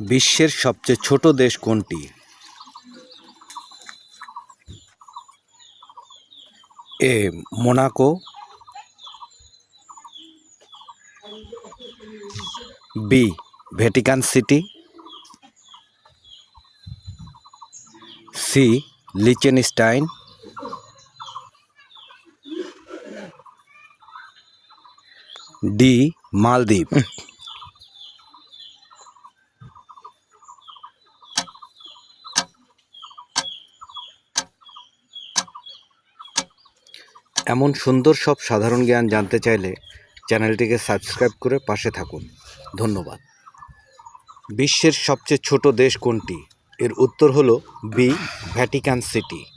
বিশ্বের সবচেয়ে ছোট দেশ কোনটি? A Monaco, B Vatican City, C Liechtenstein, D মালদ্বীপ। এমন সুন্দর সব সাধারণ জ্ঞান জানতে চাইলে চ্যানেলটিকে সাবস্ক্রাইব করে পাশে থাকুন। ধন্যবাদ। বিশ্বের সবচেয়ে ছোট দেশ কোনটি? এর উত্তর হলো বি ভ্যাটিকান সিটি।